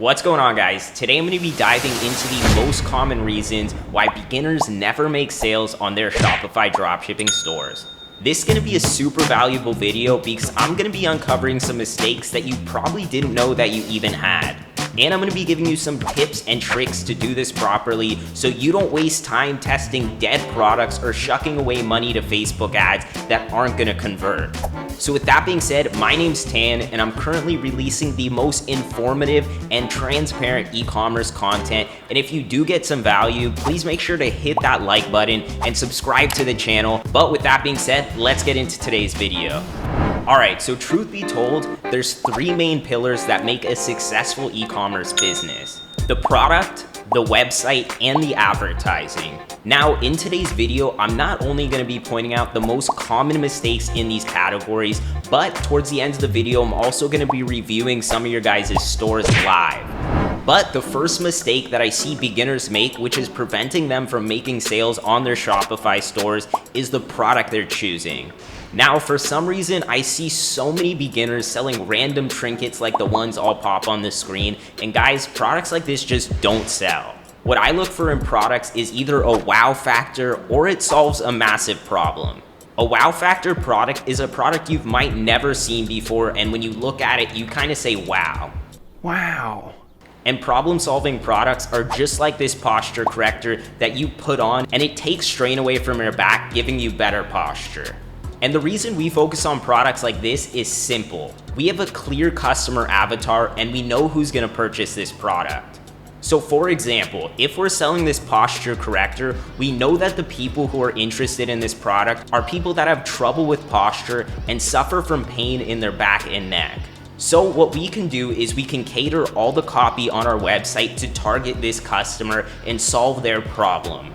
What's going on, guys? Today I'm going to be diving into the most common reasons why beginners never make sales on their Shopify dropshipping stores. This is going to be a super valuable video because I'm going to be uncovering some mistakes that you probably didn't know that you even had. And I'm going to be giving you some tips and tricks to do this properly so you don't waste time testing dead products or shucking away money to Facebook ads that aren't going to convert. So with that being said, my name's Tan and I'm currently releasing the most informative and transparent e-commerce content. And if you do get some value, please make sure to hit that like button and subscribe to the channel. But with that being said, let's get into today's video. Alright, so truth be told, there's three main pillars that make a successful e-commerce business: the product, the website, and the advertising. Now, in today's video, I'm not only going to be pointing out the most common mistakes in these categories, but towards the end of the video, I'm also going to be reviewing some of your guys' stores live. But the first mistake that I see beginners make, which is preventing them from making sales on their Shopify stores, is the product they're choosing. Now, for some reason, I see so many beginners selling random trinkets like the ones I'll pop on the screen, and guys, products like this just don't sell. What I look for in products is either a wow factor or it solves a massive problem. A wow factor product is a product you might never seen before, and when you look at it, you kind of say, wow. Wow. And problem-solving products are just like this posture corrector that you put on, and it takes strain away from your back, giving you better posture. And the reason we focus on products like this is simple. We have a clear customer avatar and we know who's gonna purchase this product. So for example, if we're selling this posture corrector, we know that the people who are interested in this product are people that have trouble with posture and suffer from pain in their back and neck. So what we can do is we can cater all the copy on our website to target this customer and solve their problem.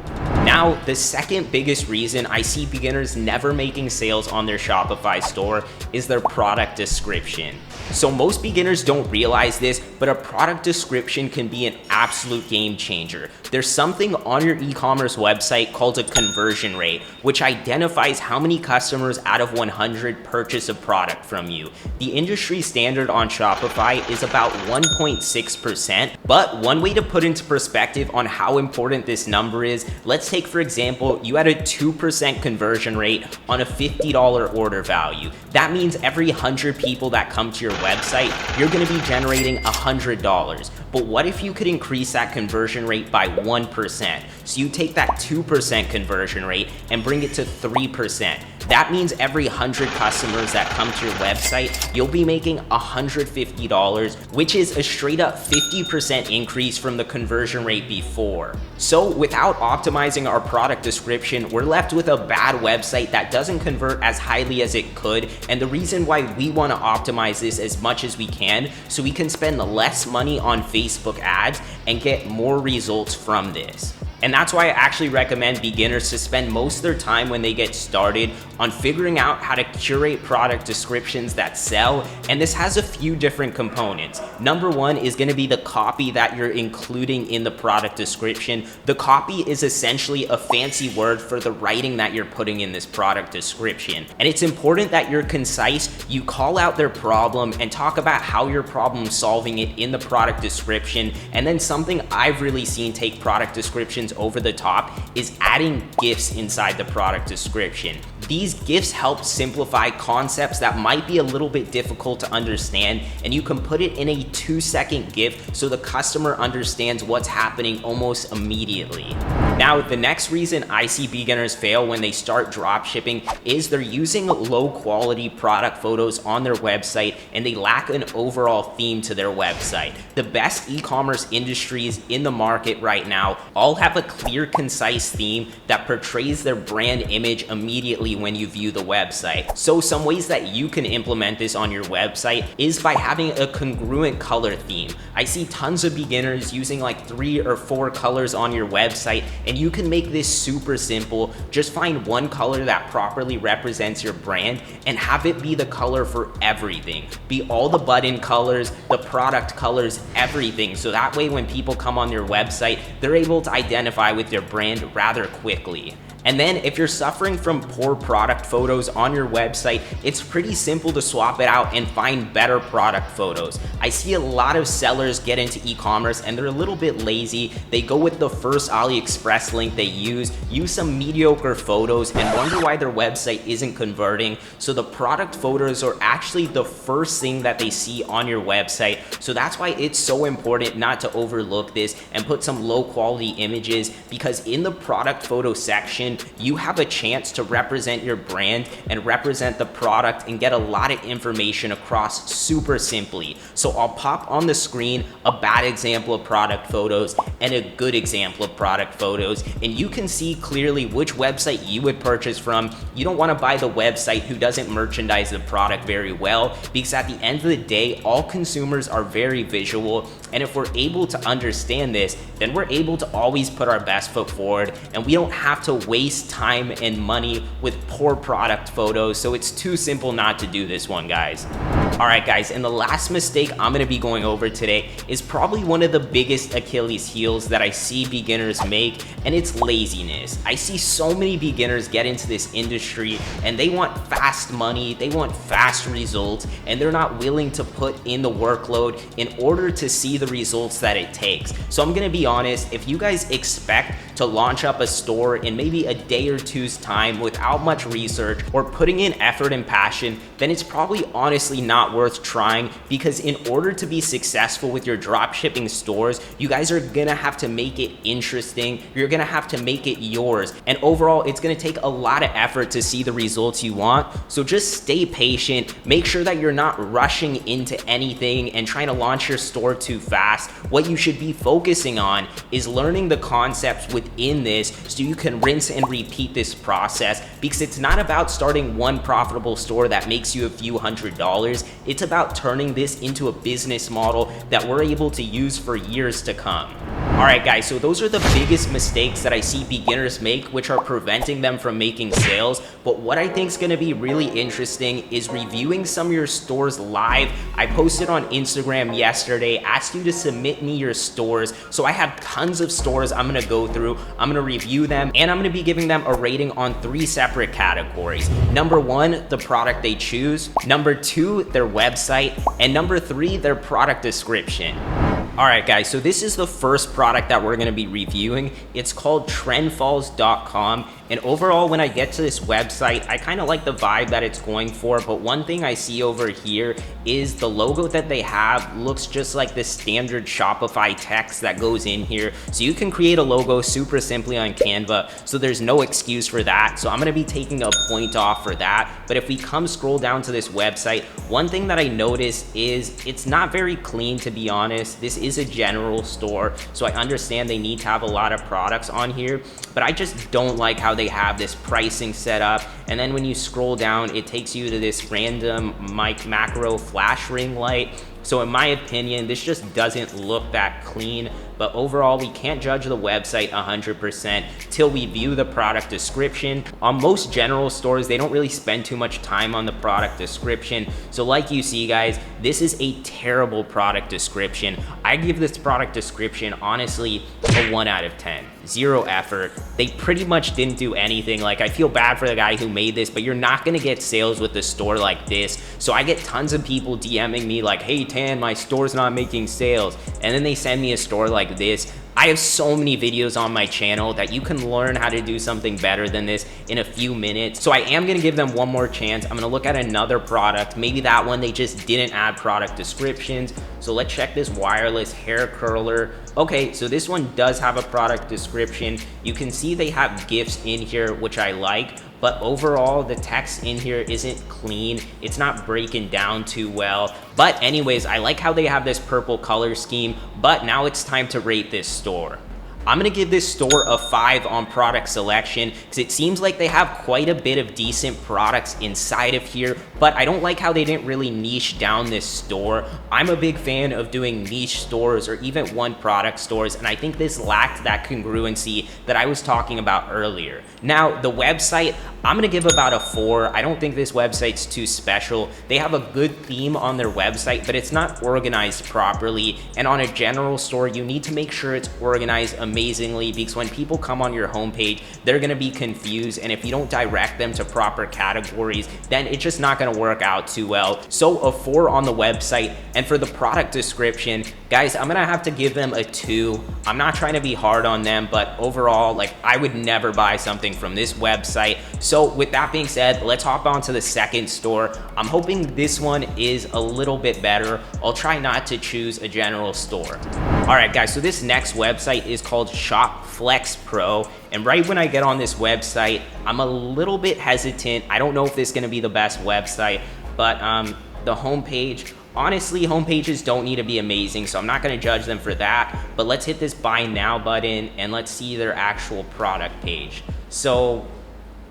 Now, the second biggest reason I see beginners never making sales on their Shopify store is their product description. So most beginners don't realize this, but a product description can be an absolute game changer. There's something on your e-commerce website called a conversion rate, which identifies how many customers out of 100 purchase a product from you. The industry standard on Shopify is about 1.6%, but one way to put into perspective on how important this number is, let's take for example, you had a 2% conversion rate on a $50 order value. That means every 100 people that come to your website, you're going to be generating $100. But what if you could increase that conversion rate by 1%? So you take that 2% conversion rate and bring it to 3%. That means every 100 customers that come to your website, you'll be making $150, which is a straight up 50% increase from the conversion rate before. So without optimizing our product description, we're left with a bad website that doesn't convert as highly as it could. And the reason why we want to optimize this as much as we can, so we can spend less money on Facebook ads and get more results from this. And that's why I actually recommend beginners to spend most of their time when they get started on figuring out how to curate product descriptions that sell. And this has a few different components. Number one is going to be the copy that you're including in the product description. The copy is essentially a fancy word for the writing that you're putting in this product description. And it's important that you're concise, you call out their problem and talk about how you're problem solving it in the product description. And then something I've really seen take product descriptions over the top is adding GIFs inside the product description. These GIFs help simplify concepts that might be a little bit difficult to understand, and you can put it in a 2-second GIF so the customer understands what's happening almost immediately. Now, the next reason I see beginners fail when they start dropshipping is they're using low quality product photos on their website and they lack an overall theme to their website. The best e-commerce industries in the market right now all have a clear, concise theme that portrays their brand image immediately when you view the website. So some ways that you can implement this on your website is by having a congruent color theme. I see tons of beginners using like 3 or 4 colors on your website, and you can make this super simple. Just find one color that properly represents your brand and have it be the color for everything. Be all the button colors, the product colors, everything. So that way when people come on your website, they're able to identify with your brand rather quickly. And then if you're suffering from poor product photos on your website, it's pretty simple to swap it out and find better product photos. I see a lot of sellers get into e-commerce and they're a little bit lazy. They go with the first AliExpress link they use some mediocre photos and wonder why their website isn't converting. So the product photos are actually the first thing that they see on your website. So that's why it's so important not to overlook this and put some low quality images, because in the product photo section, you have a chance to represent your brand and represent the product and get a lot of information across super simply. So I'll pop on the screen a bad example of product photos and a good example of product photos, and you can see clearly which website you would purchase from. You don't want to buy the website who doesn't merchandise the product very well, because at the end of the day, all consumers are very visual, and if we're able to understand this, then we're able to always put our best foot forward, and we don't have to waste time and money with poor product photos. So it's too simple not to do this one, guys. All right, guys, and the last mistake I'm going to be going over today is probably one of the biggest Achilles heels that I see beginners make, and it's laziness. I see so many beginners get into this industry and they want fast money, they want fast results, and they're not willing to put in the workload in order to see the results that it takes. So I'm gonna be honest, if you guys expect to launch up a store in maybe a day or two's time without much research or putting in effort and passion, then it's probably honestly not worth trying, because in order to be successful with your dropshipping stores, you guys are gonna have to make it interesting, you're gonna have to make it yours, and overall it's gonna take a lot of effort to see the results you want. So just stay patient, make sure that you're not rushing into anything and trying to launch your store too fast. What you should be focusing on is learning the concepts within this so you can rinse and repeat this process, because it's not about starting one profitable store that makes you a few $100s. It's about turning this into a business model that we're able to use for years to come. All right, guys, so those are the biggest mistakes that I see beginners make, which are preventing them from making sales. But what I think is going to be really interesting is reviewing some of your stores live. I posted on Instagram yesterday, asked you to submit me your stores. So I have tons of stores I'm going to go through. I'm going to review them, and I'm going to be giving them a rating on 3 separate categories. Number 1, the product they choose. Number 2, their website. And number 3, their product description. All right, guys, so this is the first product that we're gonna be reviewing. It's called trendfalls.com. And overall, when I get to this website, I kind of like the vibe that it's going for. But one thing I see over here is the logo that they have looks just like the standard Shopify text that goes in here. So you can create a logo super simply on Canva. So there's no excuse for that. So I'm gonna be taking a point off for that. But if we scroll down to this website, one thing that I noticed is it's not very clean, to be honest. This is a general store, so I understand they need to have a lot of products on here, but I just don't like how they have this pricing set up. And then when you scroll down, it takes you to this random macro flash ring light. So in my opinion, this just doesn't look that clean. But overall, we can't judge the website 100% till we view the product description. On most general stores, they don't really spend too much time on the product description. So like you see, guys, this is a terrible product description. I give this product description, honestly, a 1 out of 10. 0 effort. They pretty much didn't do anything. Like, I feel bad for the guy who made this, but you're not gonna get sales with a store like this. So I get tons of people DMing me like, hey Tan, my store's not making sales. And then they send me a store like this. I have so many videos on my channel that you can learn how to do something better than this in a few minutes. So I am gonna give them one more chance. I'm gonna look at another product. Maybe that one they just didn't add product descriptions. So let's check this wireless hair curler. Okay, so this one does have a product description. You can see they have GIFs in here, which I like. But overall, the text in here isn't clean. It's not breaking down too well. But anyways, I like how they have this purple color scheme, but now it's time to rate this store. I'm gonna give this store a 5 on product selection, because it seems like they have quite a bit of decent products inside of here, but I don't like how they didn't really niche down this store. I'm a big fan of doing niche stores or even one product stores, and I think this lacked that congruency that I was talking about earlier. Now, the website, I'm gonna give about a 4. I don't think this website's too special. They have a good theme on their website, but it's not organized properly, and on a general store, you need to make sure it's organized amidst amazingly, because when people come on your homepage, they're gonna be confused, and if you don't direct them to proper categories, then it's just not gonna work out too well. So a 4 on the website. And for the product description, guys, I'm gonna have to give them a 2. I'm not trying to be hard on them, but overall, like, I would never buy something from this website. So with that being said, let's hop on to the second store. I'm hoping this one is a little bit better. I'll try not to choose a general store. All right, guys, so this next website is called Shopify Pro. And right when I get on this website, I'm a little bit hesitant. I don't know if this is gonna be the best website, but the homepage, honestly, homepages don't need to be amazing, so I'm not gonna judge them for that. But let's hit this buy now button and let's see their actual product page. So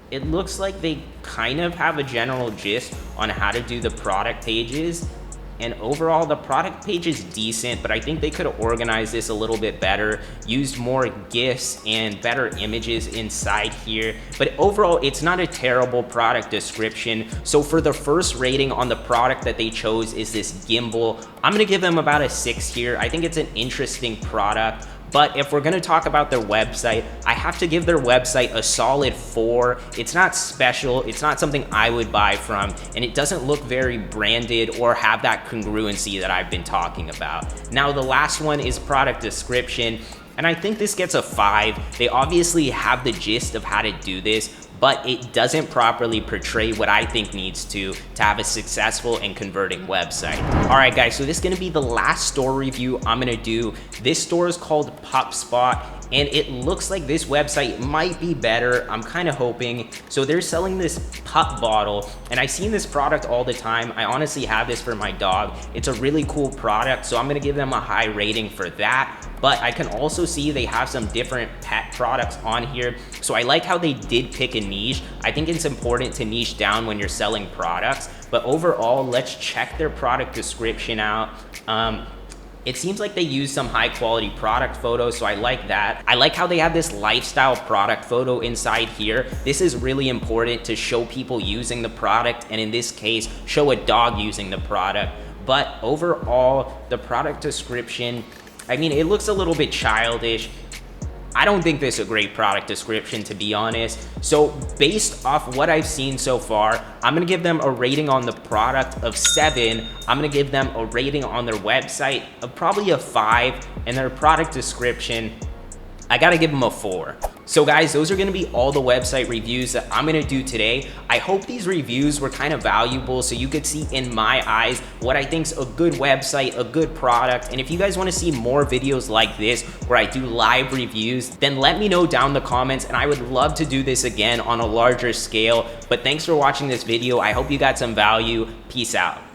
it looks like they kind of have a general gist on how to do the product pages. And overall, the product page is decent, but I think they could have organized this a little bit better, used more GIFs and better images inside here. But overall, it's not a terrible product description. So for the first rating on the product that they chose is this gimbal. I'm gonna give them about a 6 here. I think it's an interesting product. But if we're gonna talk about their website, I have to give their website a solid 4. It's not special, it's not something I would buy from, and it doesn't look very branded or have that congruency that I've been talking about. Now, the last one is product description, and I think this gets a 5. They obviously have the gist of how to do this, but it doesn't properly portray what I think needs to have a successful and converting website. All right, guys, so this is gonna be the last store review I'm gonna do. This store is called PupSpot, and it looks like this website might be better. I'm kind of hoping. So they're selling this pup bottle, and I've seen this product all the time. I honestly have this for my dog. It's a really cool product, so I'm gonna give them a high rating for that. But I can also see they have some different pet products on here. So I like how they did pick a niche. I think it's important to niche down when you're selling products. But overall, let's check their product description out. It seems like they use some high quality product photos, so I like that. I like how they have this lifestyle product photo inside here. This is really important to show people using the product, and in this case, show a dog using the product. But overall, the product description, I mean, it looks a little bit childish. I don't think this is a great product description, to be honest. So based off what I've seen so far, I'm gonna give them a rating on the product of 7. I'm gonna give them a rating on their website of probably a 5, and their product description, I gotta give them a 4. So guys, those are gonna be all the website reviews that I'm gonna do today. I hope these reviews were kind of valuable so you could see in my eyes what I think's a good website, a good product. And if you guys wanna see more videos like this where I do live reviews, then let me know down in the comments, and I would love to do this again on a larger scale. But thanks for watching this video. I hope you got some value. Peace out.